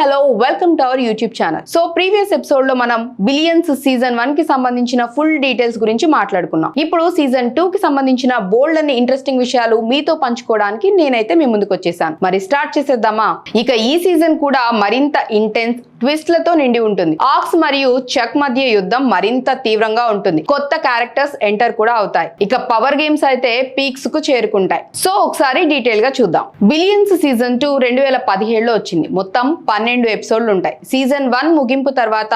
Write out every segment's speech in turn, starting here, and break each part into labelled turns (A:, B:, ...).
A: Hello welcome to our YouTube channel. So previous episode లో మనం billions season 1 కి సంబంధించిన ఫుల్ డీటెయిల్స్ గురించి మాట్లాడుకున్నాం. ఇప్పుడు సీజన్ 2 కి సంబంధించిన బోల్డ్ అన్ని ఇంట్రెస్టింగ్ విషయాలు మీతో పంచుకోవడానికి నేనైతే మీ ముందుకు వచ్చేసాను. మరి స్టార్ట్ చేసేద్దామా? ఇక ఈ సీజన్ కూడా మరింత ఇంటెన్స్ ట్విస్ట్లతో నిండి ఉంటుంది. ఆక్స్ మరియు చక్ మధ్య యుద్ధం మరింత తీవ్రంగా ఉంటుంది. కొత్త క్యారెక్టర్స్ ఎంటర్ కూడా అవుతాయి. ఇక పవర్ గేమ్స్ అయితే పీక్స్ కు చేరుకుంటాయి. సో ఒకసారి డీటెయిల్ గా చూద్దాం. బిలియన్స్ సీజన్ 2 2017లో వచ్చింది. మొత్తం 12 ఎపిసోడ్లు ఉంటాయి. సీజన్ 1 ముగింపు తర్వాత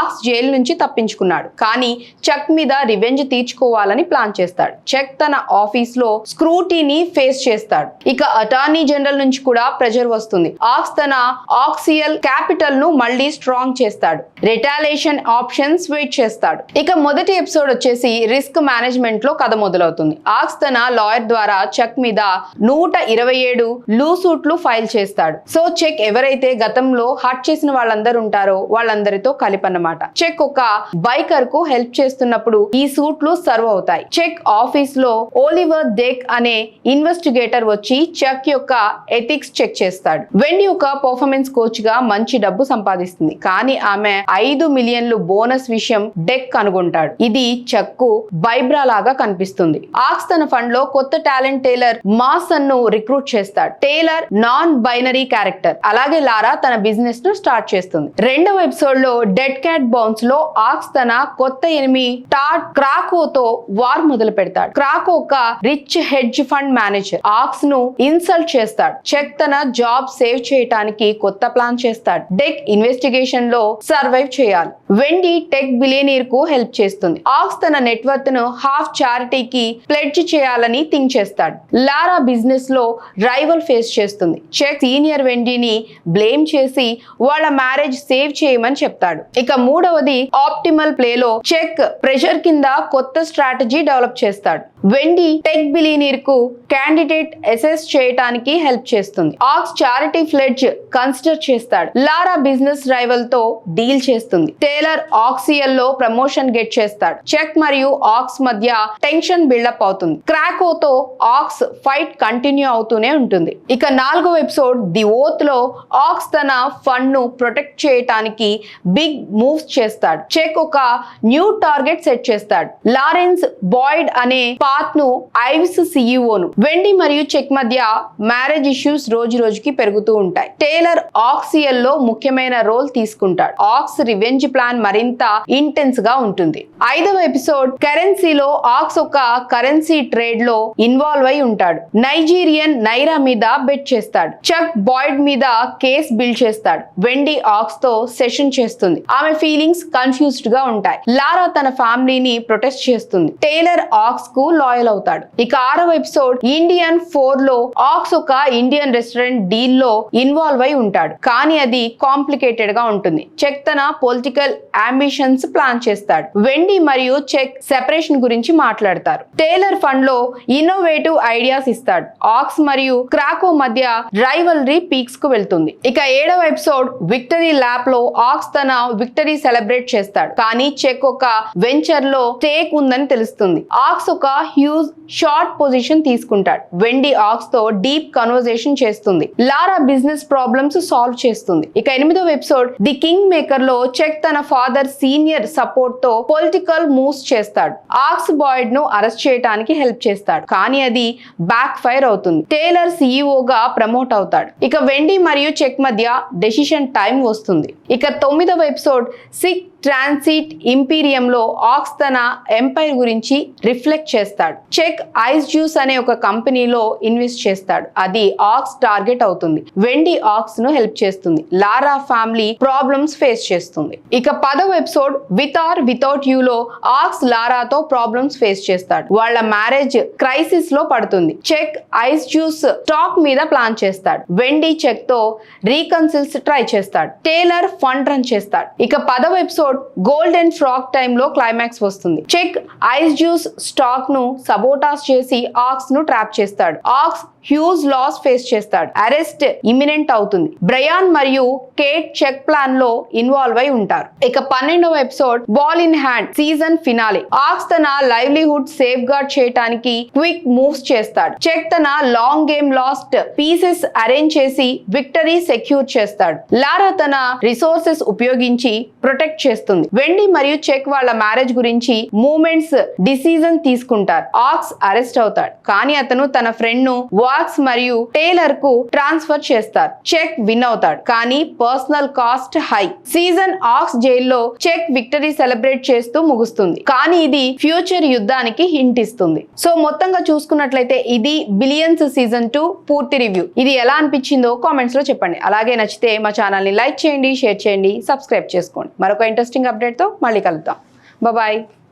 A: ఆక్స్ జైలు నుంచి తప్పించుకున్నాడు. కానీ చక్ మీద రివెంజ్ తీర్చుకోవాలని ప్లాన్ చేస్తాడు. చక్ తన ఆఫీస్ లో స్క్రూటీని ఫేస్ చేస్తాడు. ఇక అటార్నీ జనరల్ నుంచి కూడా ప్రెషర్ వస్తుంది. ఆక్స్ తన ఆక్సియల్ క్యాపిటల్ ను మళ్ళీ స్ట్రాంగ్ చేస్తాడు. రిటాలియేషన్ ఆప్షన్స్ వెయిట్ చేస్తాడు. ఇక మొదటి ఎపిసోడ్ వచ్చేసి రిస్క్ మేనేజ్మెంట్ లో కథ మొదలవుతుంది. ఆక్స్ తన లాయర్ ద్వారా చెక్ మీద 127 లూసూట్లు ఫైల్ చేస్తాడు. సో చెక్ ఎవరైతే గతంలో హర్ట్ చేసిన వాళ్ళందరూ ఉంటారో వాళ్ళందరితో కలిపన్నమాట. చెక్ ఒక బైకర్ కు హెల్ప్ చేస్తున్నప్పుడు ఈ సూట్లు సర్వ్ అవుతాయి. చెక్ ఆఫీస్ లో ఓలివర్ డెక్ అనే ఇన్వెస్టిగేటర్ వచ్చి చెక్ యొక్క ఎథిక్స్ చెక్ చేస్తాడు. వెండి ఒక పర్ఫార్మెన్స్ కోచ్ గా మంచి డబ్బు సంపాదిస్తుంది. కానీ ఆమె 5 మిలియన్లు బోనస్ విషయం డెక్ కనుగొంటాడు. ఇది చెక్ కు బైబ్రా లాగా కనిపిస్తుంది. ఆక్స్ తన ఫండ్ లో కొత్త టాలెంట్ టేలర్ మాసన్ ను రిక్రూట్ చేస్తాడు. Taylor non binary character. అలాగే లారా తన బిజినెస్ ను స్టార్ట్ చేస్తుంది. రెండవ ఎపిసోడ్ లో డెడ్ క్యాట్ బౌన్స్ లో ఆక్స్ తన కొత్త ఎనిమి టాడ్ క్రాకోతో వార్ మొదలు పెడతాడు. క్రాకో ఒక rich hedge fund manager. Aux ను ఇన్సల్ట్ చేస్తాడు. చెక్ తన జాబ్ సేవ్ చేయడానికి కొత్త ప్లాన్ చేస్తాడు. డెక్ ఇన్వెస్టిగేషన్ లో సర్వైవ్ చేయాలి. వెండి టెక్ బిలియనీర్ కు హెల్ప్ చేస్తుంది. ఆక్స్ తన నెట్వర్త్ ను హాఫ్ చారిటీకి ప్లెడ్జ్ చేయాలని థింక్ చేస్తాడు. లారా బిజినెస్ లో రైవల్ ఫేస్ చేస్తుంది. చెక్ సీనియర్ వెండిని బ్లేమ్ చేసి వాళ్ళ మ్యారేజ్ సేవ్ చేయమని చెప్తాడు. ఇక మూడవది ఆప్టిమల్ ప్లేలో చెక్ ప్రెషర్ కింద కొత్త స్ట్రాటజీ డెవలప్ చేస్తాడు. వెండి టెక్ బిలియనీర్ కు క్యాండిడేట్ అసెస్ చేయడానికి హెల్ప్ చేస్తుంది. ఆక్స్ చారిటీ ఫ్లెడ్జ్ కన్సిడర్ చేస్తాడు. లారా బిజినెస్ రైవల్ తో డీల్ చేస్తుంది. టేలర్ ఆక్సియల్ లో ప్రమోషన్ గెట్ చేస్తాడు. చెక్ మరియు ఆక్స్ మధ్య టెన్షన్ బిల్డప్ అవుతుంది. క్రాకోతో ఆక్స్ ఫైట్ కంటిన్యూ అవుతూనే ఉంటుంది. ఇక 4వ ఎపిసోడ్ ది ఓత్ లో ఆక్స్ తన ఫండ్ ను ప్రొటెక్ట్ చేయడానికి బిగ్ మూవ్స్ చేస్తాడు. చెక్ ఒక న్యూ టార్గెట్ సెట్ చేస్తాడు. లారెన్స్ బాయిడ్ అనే పాత్ ను ఐవ్స్ సిఇఓను. వెండి మరియు చెక్ మధ్య మ్యారేజ్ ఇష్యూస్ రోజు రోజుకి పెరుగుతూ ఉంటాయి. టేలర్ ఆక్సియల్ లో ముఖ్యమైన రోల్ తీసుకుంటాడు. ఆక్స్ రివెంజ్ ప్లాన్ మరింత ఇంటెన్స్ గా ఉంటుంది. 5వ ఎపిసోడ్ కరెన్సీలో ఆక్స్ ఒక కరెన్సీ ట్రేడ్ లో ఇన్వాల్వ్ అయి ఉంటాడు. నైజీరియన్ నైరా మీద బెట్ చేస్తాడు. చెక్ బాయిడ్ మీద కేస్ బిల్డ్ చేస్తాడు. వెండి ఆక్స్ తో సెషన్ చేస్తుంది. ఆమె ఫీలింగ్స్ కన్ఫ్యూజ్డ్ గా ఉంటాయి. లారా తన ఫ్యామిలీని ప్రొటెస్ట్ చేస్తుంది. టేలర్ ఆక్స్ కు లాయల్ అవుతాడు. ఇక 6వ ఎపిసోడ్ ఇండియన్ 4 లో ఆక్స్ ఒక ఇండియన్ రెస్టారెంట్ డీల్ లో ఇన్వాల్వ్ అయి ఉంటాడు. కానీ అది కాంప్లికేటెడ్ గా ఉంటుంది. చెక్ తన పొలిటికల్ అంబిషన్స్ ప్లాన్ చేస్తాడు. వెండి మరియు చెక్ సెపరేషన్ గురించి మాట్లాడతారు. టేలర్ ఫండ్ లో ఇన్నోవేటివ్ ఐడియాస్ ఇస్తాడు. ఆక్స్ మరియు క్రాకో మధ్య రైవల్రీ పీక్స్ కు వెళ్తుంది. ఇక 7వ ఎపిసోడ్ విక్టరీ ల్యాబ్ లో ఆక్స్ తన విక్టరీ సెలబ్రేట్ చేస్తాడు. కానీ చెక్ ఒక వెంచర్ లో స్టేక్ ఉందని తెలుస్తుంది. ఆక్స్ ఒక హ్యూజ్ షార్ట్ పొజిషన్ తీసుకుంటాడు. వెండి ఆక్స్ తో డీప్ కన్వర్సేషన్ చేస్తుంది. లారా బిజినెస్ ప్రాబ్లమ్స్ సాల్వ్ చేస్తుంది. ఇక 8వ ఎపిసోడ్ ది కింగ్ మేకర్ లో చెక్ తన ఫాదర్ సీనియర్ సపోర్ట్ తో పొలిటికల్ మూవ్స్ చేస్తాడు. ఆక్స్ బాయిడ్ ను అరెస్ట్ చేయడానికి హెల్ప్ చేస్తాడు. కానీ అది బ్యాక్ ఫైర్ అవుతుంది. టేలర్ సిఇఓ గా ప్రమోట్ అవుతాడు. ఇక వెండి మరియు చెక్ మధ్య డెసిషన్ టైం వస్తుంది. ఇక 9వ ఎపిసోడ్ సిక్ ట్రాన్సిట్ ఇంపీరియం లో ఆక్స్ తన ఎంపైర్ గురించి రిఫ్లెక్ట్ చేస్తాడు. చెక్ ఐస్ జ్యూస్ అనే ఒక కంపెనీలో ఇన్వెస్ట్ చేస్తాడు. అది ఆక్స్ టార్గెట్ అవుతుంది. వెండి ఆక్స్ ను హెల్ప్ చేస్తుంది. లారా ఫ్యామిలీ ప్రాబ్లమ్స్ ఫేస్ చేస్తుంది. ఇక 10వ episode with or without you లో ఆక్స్ లారాతో ప్రాబ్లమ్స్ ఫేస్ చేస్తాడు. వాళ్ళ మ్యారేజ్ క్రైసిస్ లో పడుతుంది. చెక్ ఐస్ జ్యూస్ స్టాక్ మీద ప్లాన్ చేస్తాడు. వెండి చెక్ తో రీకన్సిల్స్ ట్రై చేస్తాడు. టేలర్ ఫండ్ రన్ చేస్తాడు. ఇక 10వ ఎపిసోడ్ గోల్డెన్ ఫ్రాక్ టైమ్ లో క్లైమాక్స్ వస్తుంది. చెక్ ఐస్ జ్యూస్ స్టాక్ ను సబోటాస్ చేసి ఆక్స్ ను ట్రాప్ చేస్తాడు. ఆక్స్ హ్యూజ్ లాస్ ఫేస్ చేస్తాడు. అరెస్ట్ ఇమినెంట్ అవుతుంది. బ్రయాన్ మరియు కేట్ చెక్ ప్లాన్ లో ఇన్వాల్వ్ అయి ఉంటారు. ఇక 12వ episode ball in hand season finale. Ox తన లైవ్లీహుడ్ సేఫ్ గార్డ్ చేయడానికి క్విక్ మూవ్స్ చేస్తాడు. చెక్ తన long game last pieces arrange చేసి విక్టరీ సెక్యూర్ చేస్తాడు. లారా తన రిసోర్సెస్ ఉపయోగించి ప్రొటెక్ట్ చేస్తుంది. వెండి మరియు చెక్ వాళ్ళ మ్యారేజ్ గురించి మూమెంట్స్ డిసిజన్ తీసుకుంటారు. ఆక్స్ అరెస్ట్ అవుతాడు, కానీ అతను తన ఫ్రెండ్ ను వాక్స్ మరియు టేలర్ కు ట్రాన్స్ఫర్ చేస్తారు. చెక్ విన్ అవుతాడు, కానీ personal cost high. Season aux జైల్లో చెక్ విక్టరీ సెలబ్రేట్ చేస్తూ ముగుస్తుంది, కానీ ఇది ఫ్యూచర్ యుద్ధానికి హింట్ ఇస్తుంది. సో మొత్తంగా చూసుకున్నట్లయితే ఇది బిలియన్స్ సీజన్ 2 పూర్తి రివ్యూ. ఇది ఎలా అనిపించిందో కామెంట్స్ లో చెప్పండి. అలాగే నచ్చితే మా ఛానల్ ని లైక్ చేయండి, షేర్ చేయండి, సబ్స్క్రైబ్ చేసుకోండి. మరొక ఇంట్రెస్టింగ్ అప్డేట్ తో మళ్ళీ కలుద్దాం. బాయ్.